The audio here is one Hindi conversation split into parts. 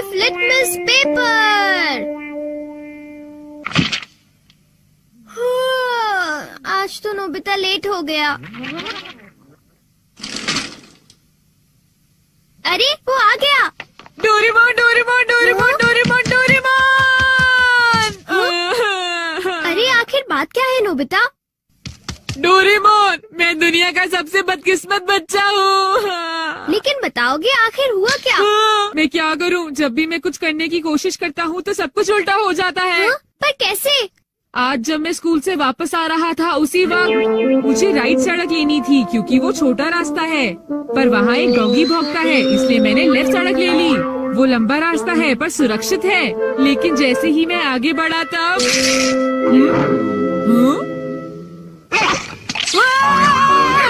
Life litmus paper. आज तो नोबिता लेट हो गया। अरे वो आ गया। Doraemon Doraemon Doraemon Doraemon Doraemon. अरे आखिर बात क्या है नोबिता? डोरेमोन, मैं दुनिया का सबसे बदकिस्मत बच्चा हूँ। लेकिन बताओगे आखिर हुआ क्या? मैं क्या करूँ, जब भी मैं कुछ करने की कोशिश करता हूँ तो सब कुछ उल्टा हो जाता है। पर कैसे? आज जब मैं स्कूल से वापस आ रहा था उसी वक्त मुझे राइट सड़क लेनी थी क्योंकि वो छोटा रास्ता है, पर वहाँ एक डॉगी भौंकता है, इसलिए मैंने लेफ्ट सड़क ले ली। वो लंबा रास्ता है पर सुरक्षित है, लेकिन जैसे ही मैं आगे बढ़ा तब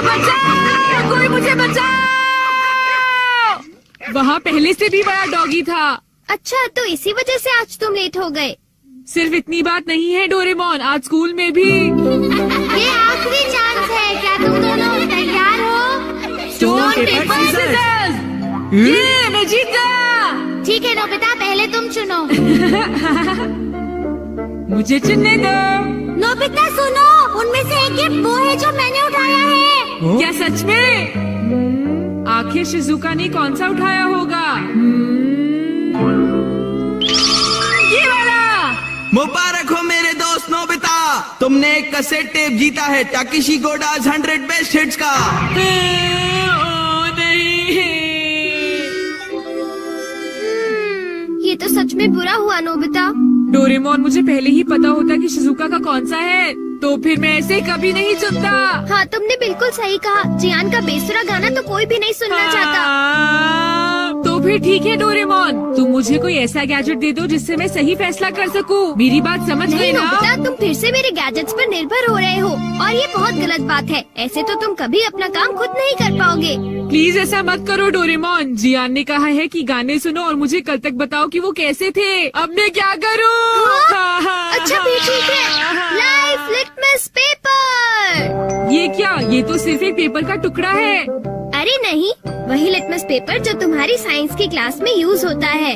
बचाओ! कोई मुझे बचाओ! वहाँ पहले से भी बड़ा डॉगी था। अच्छा, तो इसी वजह से आज तुम लेट हो गए। सिर्फ इतनी बात नहीं है डोरेमोन, आज स्कूल में भी ये आखिरी चांस है। क्या तुम दोनों तैयार हो? Stone paper scissors. ये मैं जीत गया। ठीक है नोबिता, पहले तुम चुनो। मुझे चुनने दो। नोबिता सुनो, उनमें से एक गिफ्ट वो है जो मैंने उठाया है। क्या सच में? आखिर शिजुका ने कौन सा उठाया होगा? ये वाला। मुबारक हो मेरे दोस्त नोबिता, तुमने एक कैसेट टेप जीता है टाकेशी गोडाज 100 बेस्ट हिट्स का। ये तो सच में बुरा हुआ नोबिता। डोरेमोन, मुझे पहले ही पता होता कि शिजुका का कौन सा है तो फिर मैं ऐसे कभी नहीं सुनता। हाँ, तुमने बिल्कुल सही कहा। जियान का बेसुरा गाना तो कोई भी नहीं सुनना चाहता। तो फिर ठीक है डोरेमोन, तुम मुझे कोई ऐसा गैजेट दे दो जिससे मैं सही फैसला कर सकूं। मेरी बात समझ गए ना? नोबिता, तुम फिर से मेरे गैजेट्स पर निर्भर हो रहे हो और ये बहुत गलत बात है। ऐसे तो तुम कभी अपना काम खुद नहीं कर पाओगे। प्लीज ऐसा मत करो डोरेमोन। जियान ने कहा है कि गाने सुनो और मुझे कल तक बताओ कि वो कैसे थे। अब मैं क्या करूं? अच्छा भी ठीक है। Life litmus paper. ये क्या? ये तो सिर्फ एक पेपर का टुकड़ा है। अरे नहीं, वही लिटमस पेपर जो तुम्हारी साइंस की क्लास में यूज होता है,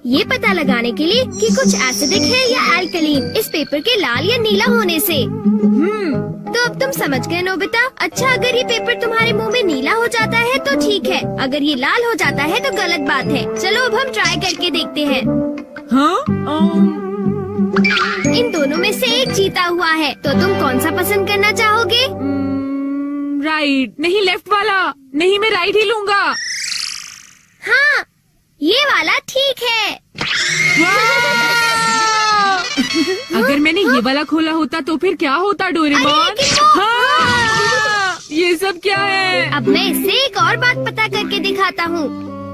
ये पता लगाने के लिए कि कुछ एसिडिक है या एल्कलीन इस पेपर के लाल या नीला होने से। तो अब तुम समझ गए नोबिता। अच्छा, अगर ये पेपर तुम्हारे मुंह में नीला हो जाता है तो ठीक है, अगर ये लाल हो जाता है तो गलत बात है। चलो अब हम ट्राई करके देखते हैं। इन दोनों में से एक जीता हुआ है, तो तुम कौन सा पसंद करना चाहोगे? राइट। नहीं, लेफ्ट वाला। नहीं, मैं राइट ही लूंगा। हाँ, ये वाला ठीक है। अगर मैंने ये वाला खोला होता तो फिर क्या होता डोरेमोन? ये सब क्या है? अब मैं इससे एक और बात पता करके दिखाता हूँ।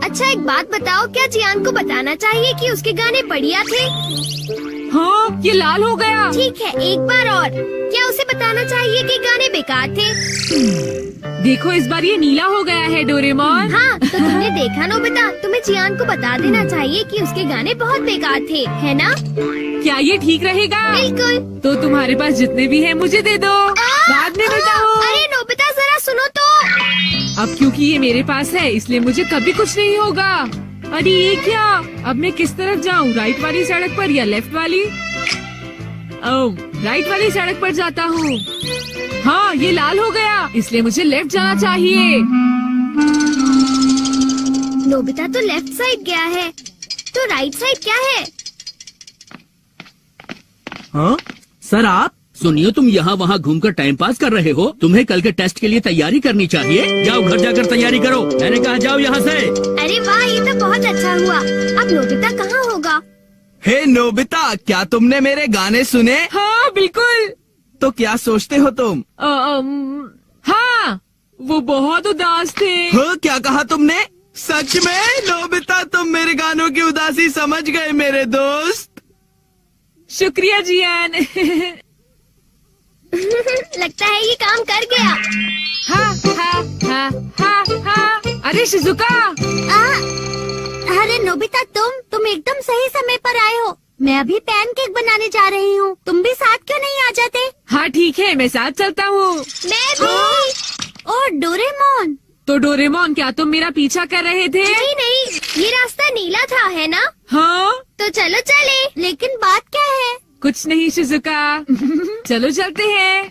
अच्छा, एक बात बताओ, क्या जियान को बताना चाहिए कि उसके गाने बढ़िया थे? हाँ, ये लाल हो गया। ठीक है, एक बार और। क्या उसे बताना चाहिए कि गाने बेकार थे? देखो, इस बार ये नीला हो गया है डोरेमोन। हाँ, तो तुमने देखा नोबिता, तुम्हें जियान को बता देना चाहिए कि उसके गाने बहुत बेकार थे, है ना? क्या ये ठीक रहेगा? बिल्कुल। तो तुम्हारे पास जितने भी हैं मुझे दे दो, बाद में बताओ। अरे नोबिता, जरा सुनो तो। अब क्योंकि ये मेरे पास है इसलिए मुझे कभी कुछ नहीं होगा। अरे ये क्या? अब मैं किस तरफ जाऊँ, राइट वाली सड़क पर या लेफ्ट वाली? ओह, राइट वाली सड़क पर जाता हूँ। हाँ, ये लाल हो गया, इसलिए मुझे लेफ्ट जाना चाहिए। नोबिता तो लेफ्ट साइड गया है, तो राइट साइड क्या है? हाँ सर, आप सुनिए, तुम यहाँ वहाँ घूमकर टाइम पास कर रहे हो। तुम्हें कल के टेस्ट के लिए तैयारी करनी चाहिए। जाओ घर जाकर तैयारी करो। मैंने कहा जाओ यहाँ से। अरे वाह, ये तो बहुत अच्छा हुआ। अब नोबिता कहाँ होगा? हे नोबिता, क्या तुमने मेरे गाने सुने? हाँ बिल्कुल। तो क्या सोचते हो तुम? हाँ, वो बहुत उदास थे। हाँ, क्या कहा तुमने? सच में नोबिता, तुम मेरे गानों की उदासी समझ गए मेरे दोस्त। शुक्रिया जियान। लगता है ये काम कर गया। हाँ हाँ हाँ हाँ हाँ। अरे शिजुका। अरे नोबिता, तुम एकदम सही समय पर आए हो। मैं अभी पैनकेक बनाने जा रही हूँ। तुम भी साथ क्यों नहीं आ जाते? हाँ ठीक है, मैं साथ चलता हूँ। मैं भी। और डोरेमोन। तो डोरेमोन, क्या तुम मेरा पीछा कर रहे थे? नहीं, ये रास्ता नीला था, है ना? हाँ। चलो चले। लेकिन बात क्या है? कुछ नहीं शिजुका। चलो चलते हैं।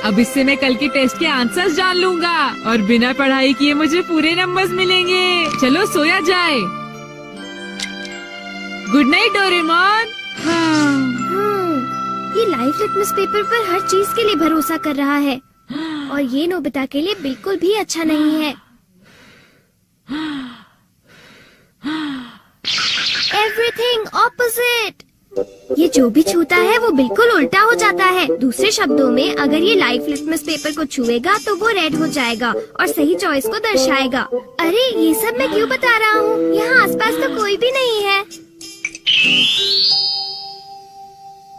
अब इससे मैं कल के टेस्ट के आंसर्स जान लूंगा और बिना पढ़ाई किए मुझे पूरे नंबर्स मिलेंगे। चलो सोया जाए। Good night Doraemon. ये लाइफ लिटमस पेपर पर हर चीज के लिए भरोसा कर रहा है और ये नोबिता के लिए बिल्कुल भी अच्छा नहीं है। Everything opposite. ये जो भी छूता है वो बिल्कुल उल्टा हो जाता है। दूसरे शब्दों में अगर ये लाइफ लिटमस पेपर को छुएगा तो वो रेड हो जाएगा और सही चॉइस को दर्शाएगा। अरे ये सब मैं क्यों बता रहा हूँ? यहाँ आसपास तो कोई भी नहीं है।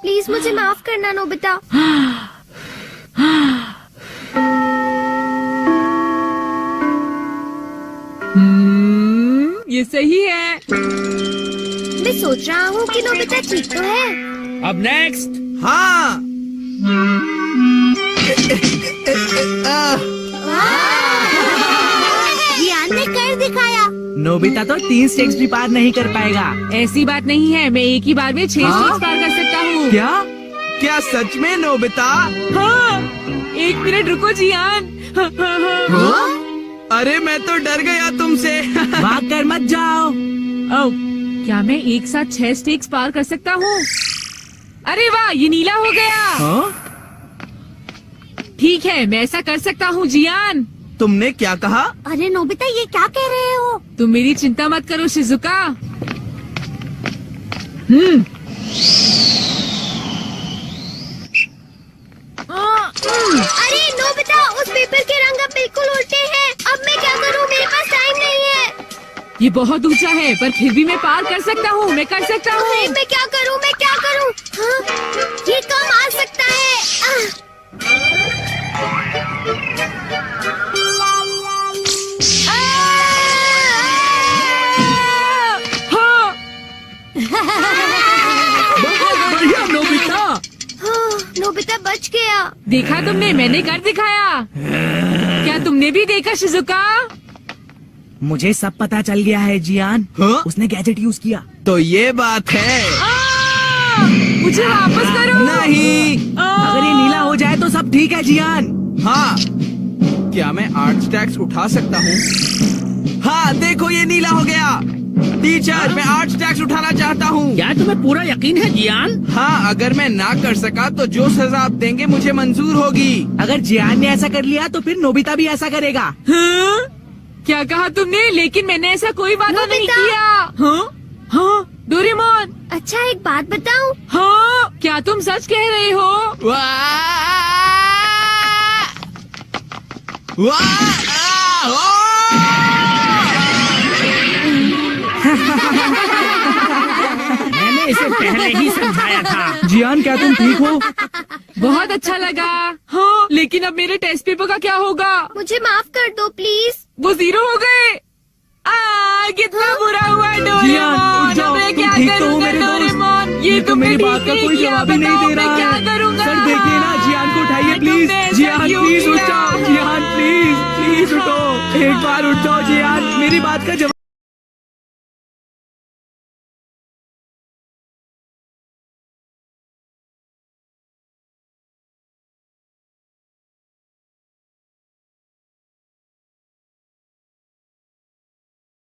प्लीज मुझे माफ करना नोबिता। ये सही है। मैं सोच रहा हूँ कि नोबिता ठीक तो है। अब नेक्स्ट। हाँ। जियान ने कर दिखाया। नोबिता तो 3 स्टेक्स भी पार नहीं कर पाएगा। ऐसी बात नहीं है, मैं एक ही बार में 6 स्टेक्स पार कर सकता हूँ। क्या? क्या सच में नोबिता? हाँ, 1 मिनट रुको जियान। अरे मैं तो डर गया तुमसे। भाग कर मत जाओ। ओह, क्या मैं एक साथ 6 स्टेक्स पार कर सकता हूँ? अरे वाह, ये नीला हो गया। हाँ? ठीक है, मैं ऐसा कर सकता हूँ जियान। तुमने क्या कहा? अरे नोबिता ये क्या कह रहे हो? तुम मेरी चिंता मत करो शिजुका। अरे नोबिता उस पेपर के रंग अब बिल्कुल उल्टे हैं। अब मैं क्या करूँ? मेरे पास टाइम नहीं है। ये बहुत ऊंचा है पर फिर भी मैं पार कर सकता हूँ। मैं कर सकता अरे हूँ। मैं क्या करूँ? मैं क्या करूँ? हाँ? ये कम आ सकता है। हाँ, बहुत बढ़िया नोबिता। हाँ, नोबिता बच गया। देखा तुमने, मैंने कर दिखाया। क्या तुमने भी देखा शिजुका? मुझे सब पता चल गया है जियान। हाँ? उसने गैजेट यूज किया। तो ये बात है। मुझे वापस करो। नहीं। अगर ये नीला हो जाए तो सब ठीक है जियान। हाँ। क्या मैं 8 स्टैक्स उठा सकता हूँ? हाँ देखो ये नीला हो गया। टीचर मैं 8 स्टैक्स उठाना चाहता हूँ। क्या तुम्हें पूरा यकीन है जियान? हाँ अगर मैं ना कर सका तो जो सजा आप देंगे मुझे मंजूर होगी। अगर जियान ने ऐसा कर लिया तो फिर नोबिता भी ऐसा करेगा। हाँ? क्या कहा तुमने? लेकिन मैंने ऐसा कोई वादा नहीं नोबिता। किया। हाँ? हाँ? डोरेमोन। अच्छा एक बात बताऊँ? हाँ? क्या तुम सच कह रहे हो? वाह! वाह! ओ! मैंने इसे पहले ही समझाया था। जियान क्या तुम ठीक हो? बहुत अच्छा लगा। हाँ, लेकिन अब मेरे टेस्ट पेपर का क्या होगा? मुझे माफ कर दो प्लीज। वो 0 हो गए। कितना बुरा हुआ जियान, डोरेमोन। उठ जाओ, अब मैं तुम क्या ठीक तो हो करूँगा मेरे दोस्त? डोरेमोन? ये तो मेरी बात का कोई जवाब ही नहीं दे रहा मैं क्या है। करूँगा? सर देखिए ना, जियान को उठाइए प्लीज। तुमने ऐसा जियान क्यों प्लीज उठ किया? जाओ। जियान प्लीज उठो। एक बार उठ जाओ जियान, मेरी बात का जवाब